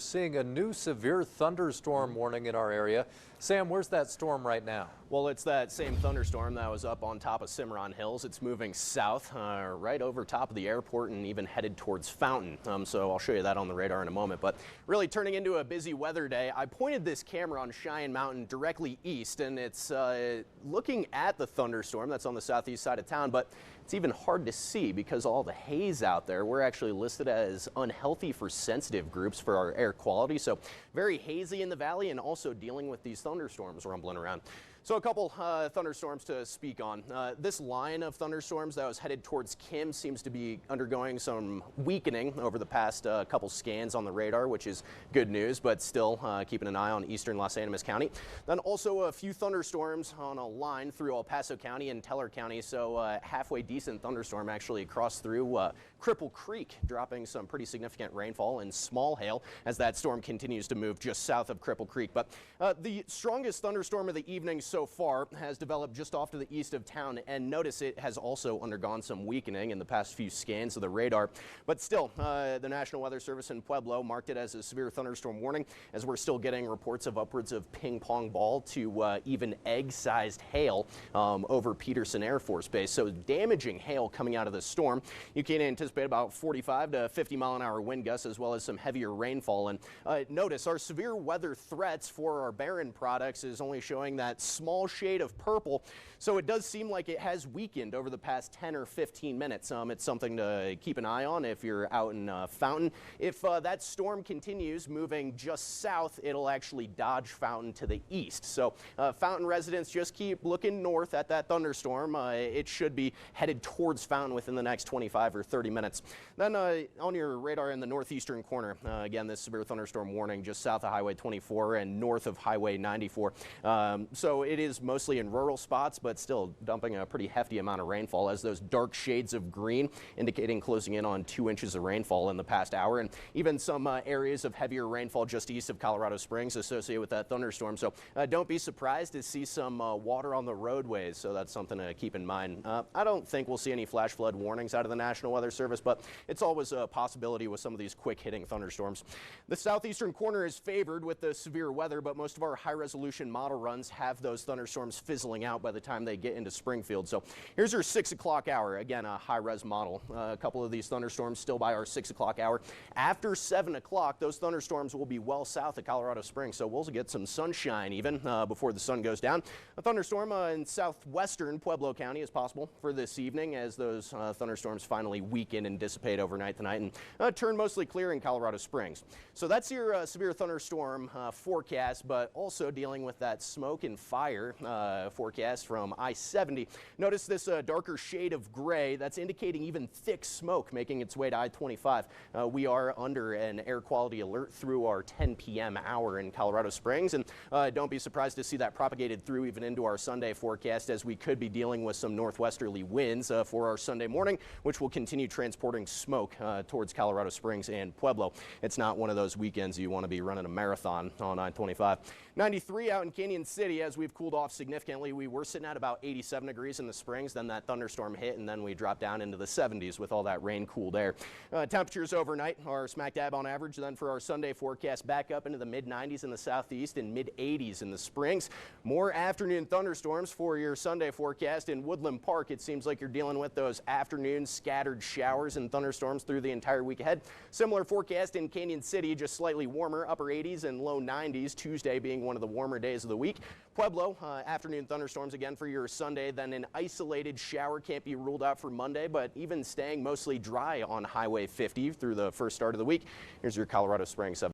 Seeing a new severe thunderstorm warning in our area. Sam, where's that storm right now? Well, it's that same thunderstorm that was up on top of Cimarron Hills. It's moving south, right over top of the airport and even headed towards Fountain. So I'll show you that on the radar in a moment. But really turning into a busy weather day. I pointed this camera on Cheyenne Mountain directly east, and it's looking at the thunderstorm that's on the southeast side of town, but it's even hard to see because all the haze out there. We're actually listed as unhealthy for sensitive groups for our air quality. So very hazy in the valley and also dealing with these thunderstorms rumbling around. So a couple thunderstorms to speak on. This line of thunderstorms that was headed towards Kim seems to be undergoing some weakening over the past couple scans on the radar, which is good news, but still keeping an eye on eastern Los Animas County. Then also a few thunderstorms on a line through El Paso County and Teller County, so halfway decent thunderstorm actually crossed through Cripple Creek, dropping some pretty significant rainfall and small hail as that storm continues to move just south of Cripple Creek. But the strongest thunderstorm of the evening so far has developed just off to the east of town, and notice it has also undergone some weakening in the past few scans of the radar. But still, the National Weather Service in Pueblo marked it as a severe thunderstorm warning, as we're still getting reports of upwards of ping pong ball to even egg-sized hail over Peterson Air Force Base. So damaging hail coming out of the storm. You can anticipate about 45 to 50 mile an hour wind gusts, as well as some heavier rainfall. And notice our severe weather threats for our barren products is only showing that small shade of purple, so it does seem like it has weakened over the past 10 or 15 minutes. It's something to keep an eye on if you're out in Fountain. If that storm continues moving just south, it'll actually dodge Fountain to the east. So Fountain residents, just keep looking north at that thunderstorm. It should be headed towards Fountain within the next 25 or 30 minutes. Then on your radar in the northeastern corner, again, this severe thunderstorm warning just south of Highway 24 and north of Highway 94. So it is mostly in rural spots, but still dumping a pretty hefty amount of rainfall, as those dark shades of green indicating closing in on 2 inches of rainfall in the past hour, and even some areas of heavier rainfall just east of Colorado Springs associated with that thunderstorm. So don't be surprised to see some water on the roadways, so that's something to keep in mind. I don't think we'll see any flash flood warnings out of the National Weather Service, but it's always a possibility with some of these quick hitting thunderstorms. The southeastern corner is favored with the severe weather, but most of our high resolution model runs have those thunderstorms fizzling out by the time they get into Springfield. So here's your 6 o'clock hour. Again, a high res model. A couple of these thunderstorms still by our 6 o'clock hour. After 7 o'clock, those thunderstorms will be well south of Colorado Springs, so we'll get some sunshine even before the sun goes down. A thunderstorm in southwestern Pueblo County is possible for this evening, as those thunderstorms finally weaken and dissipate overnight tonight and turn mostly clear in Colorado Springs. So that's your severe thunderstorm forecast, but also dealing with that smoke and fire forecast from I-70. Notice this darker shade of gray. That's indicating even thick smoke making its way to I-25. We are under an air quality alert through our 10 p.m. hour in Colorado Springs, and don't be surprised to see that propagated through even into our Sunday forecast, as we could be dealing with some northwesterly winds for our Sunday morning, which will continue transporting smoke towards Colorado Springs and Pueblo. It's not one of those weekends you want to be running a marathon on I-25. 93 out in Canyon City, as we've cooled off significantly. We were sitting at about 87 degrees in the Springs, then that thunderstorm hit, and then we dropped down into the 70s with all that rain cooled air. Temperatures overnight are smack dab on average. Then for our Sunday forecast, back up into the mid-90s in the southeast and mid-80s in the Springs. More afternoon thunderstorms for your Sunday forecast in Woodland Park. It seems like you're dealing with those afternoon scattered showers and thunderstorms through the entire week ahead. Similar forecast in Canyon City, just slightly warmer, upper 80s and low 90s, Tuesday being one of the warmer days of the week. Pueblo, afternoon thunderstorms again for your Sunday, then an isolated shower can't be ruled out for Monday, but even staying mostly dry on Highway 50 through the first start of the week. Here's your Colorado Springs